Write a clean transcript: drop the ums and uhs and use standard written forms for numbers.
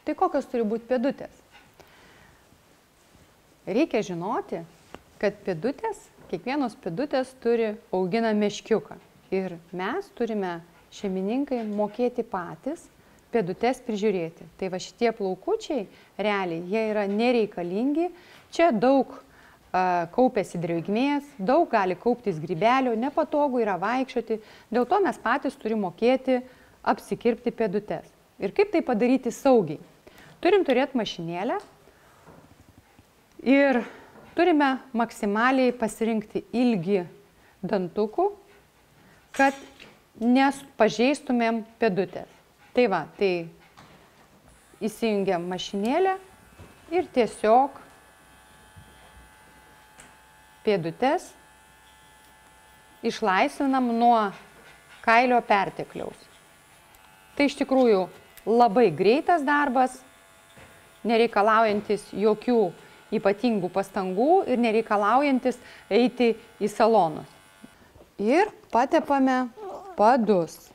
Tai kokios turi būti pėdutės? Reikia žinoti, kad pėdutės, kiekvienos pėdutės augina meškiuką. Ir mes turime šeimininkai mokėti patys pėdutės prižiūrėti. Tai va šitie plaukučiai, realiai, jie yra nereikalingi. Čia daug kaupiasi drėgmės, daug gali kauptis grybelio, nepatogu yra vaikščioti. Dėl to mes patys turime mokėti apsikirpti pėdutės. Ir kaip tai padaryti saugiai? Turim turėti mašinėlę ir turime maksimaliai pasirinkti ilgį dantukų, kad nepažeistumėm pėdutės. Tai va, tai įsijungiam mašinėlę ir tiesiog pėdutės išlaisvinam nuo kailio pertekliaus. Tai iš tikrųjų labai greitas darbas, nereikalaujantis jokių ypatingų pastangų ir nereikalaujantis eiti į salonus. Ir patepame padus.